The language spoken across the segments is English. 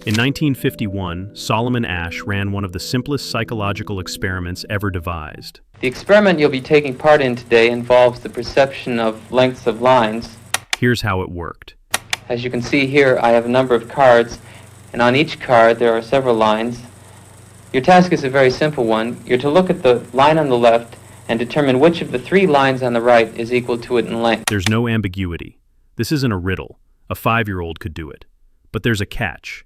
In 1951, Solomon Asch ran one of the simplest psychological experiments ever devised. The experiment you'll be taking part in today involves the perception of lengths of lines. Here's how it worked. As you can see here, I have a number of cards, and on each card there are several lines. Your task is a very simple one. You're to look at the line on the left and determine which of the three lines on the right is equal to it in length. There's no ambiguity. This isn't a riddle. A 5-year-old could do it. But there's a catch.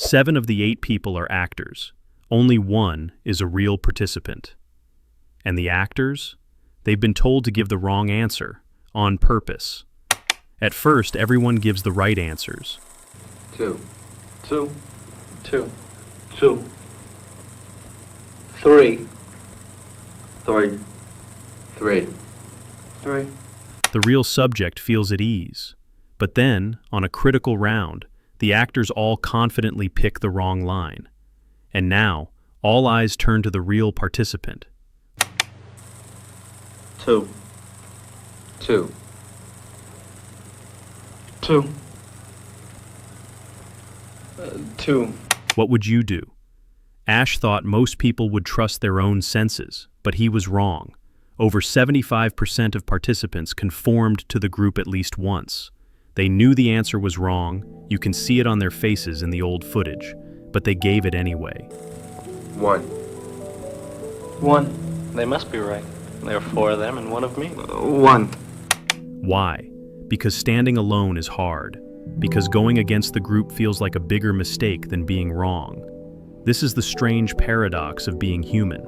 7 of the 8 people are actors. Only 1 is a real participant. And the actors? They've been told to give the wrong answer, on purpose. At first, everyone gives the right answers. 2, 2, 2. 2, 3, 3, 3, 3. The real subject feels at ease. But then, on a critical round, the actors all confidently pick the wrong line. And now, all eyes turn to the real participant. 2, 2, 2, 2. What would you do? Asch thought most people would trust their own senses, but he was wrong. Over 75% of participants conformed to the group at least once. They knew the answer was wrong, you can see it on their faces in the old footage, but they gave it anyway. 1. 1. They must be right. There are 4 of them and 1 of me. 1. Why? Because standing alone is hard. Because going against the group feels like a bigger mistake than being wrong. This is the strange paradox of being human.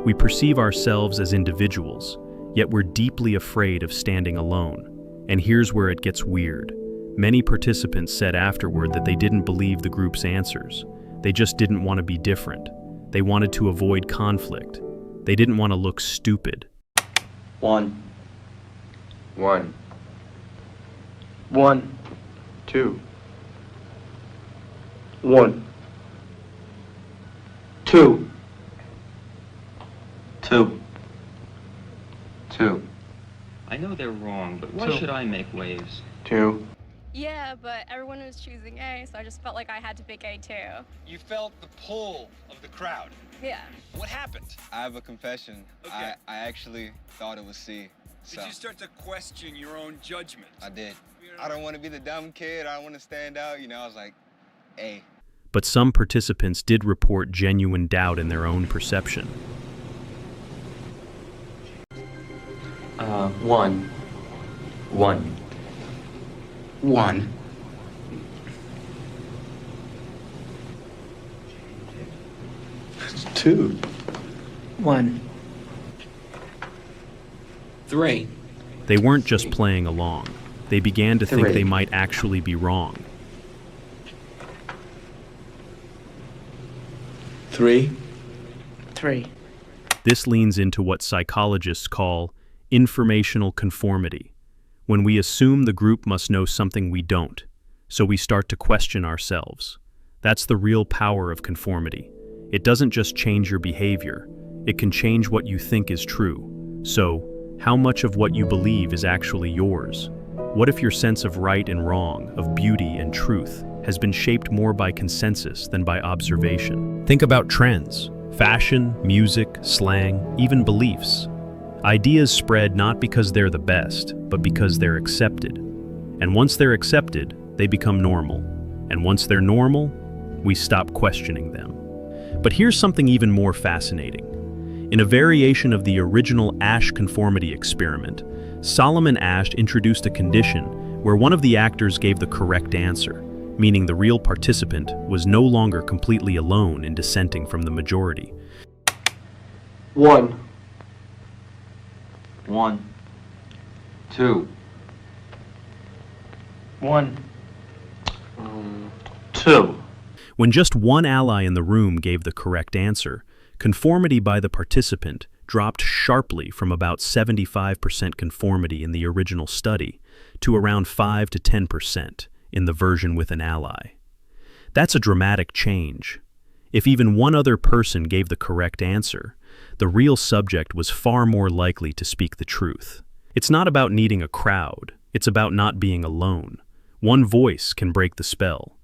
We perceive ourselves as individuals, yet we're deeply afraid of standing alone. And here's where it gets weird. Many participants said afterward that they didn't believe the group's answers. They just didn't want to be different. They wanted to avoid conflict. They didn't want to look stupid. 1. 1, 1. 2, 1, 2, 2, 2, I know they're wrong, but why should I make waves? 2. Yeah, but everyone was choosing A, so I just felt like I had to pick A too. You felt the pull of the crowd. Yeah. What happened? I have a confession. Okay. I actually thought it was C. So Did you start to question your own judgment? I did. I don't want to be the dumb kid. I don't want to stand out. I was like, A. But some participants did report genuine doubt in their own perception. 1. 1. 1. 2. 1. 3. They weren't just playing along. They began to think 3. they might actually be wrong. 3. 3. This leans into what psychologists call informational conformity, when we assume the group must know something we don't, so we start to question ourselves. That's the real power of conformity. It doesn't just change your behavior, it can change what you think is true. So, how much of what you believe is actually yours? What if your sense of right and wrong, of beauty and truth, has been shaped more by consensus than by observation? Think about trends, fashion, music, slang, even beliefs. Ideas spread not because they're the best, but because they're accepted. And once they're accepted, they become normal. And once they're normal, we stop questioning them. But here's something even more fascinating. In a variation of the original Asch Conformity experiment, Solomon Asch introduced a condition where one of the actors gave the correct answer, meaning the real participant was no longer completely alone in dissenting from the majority. 1. 1. 2. 1. 2. When just one ally in the room gave the correct answer, conformity by the participant dropped sharply from about 75% conformity in the original study to around 5 to 10% in the version with an ally. That's a dramatic change. If even one other person gave the correct answer, the real subject was far more likely to speak the truth. It's not about needing a crowd, it's about not being alone. One voice can break the spell.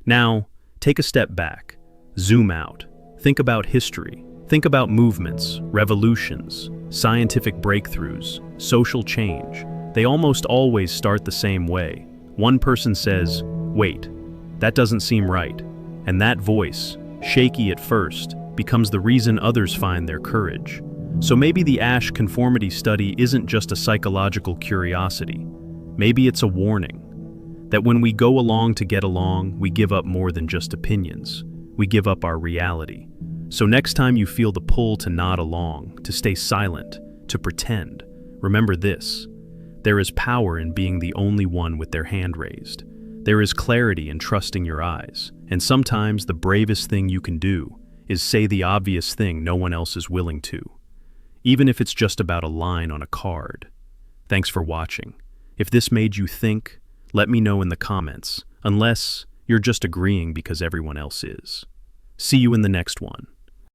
Now, Take a step back, zoom out, think about history, think about movements, revolutions, scientific breakthroughs, social change. They almost always start the same way. One person says, "Wait, that doesn't seem right," and that voice, shaky at first, becomes the reason others find their courage. So maybe the Asch Conformity Study isn't just a psychological curiosity. Maybe it's a warning that when we go along to get along, we give up more than just opinions. We give up our reality. So next time you feel the pull to nod along, to stay silent, to pretend, remember this: there is power in being the only one with their hand raised. There is clarity in trusting your eyes. And sometimes the bravest thing you can do is say the obvious thing no one else is willing to, even if it's just about a line on a card. Thanks for watching. If this made you think, let me know in the comments, unless you're just agreeing because everyone else is. See you in the next one.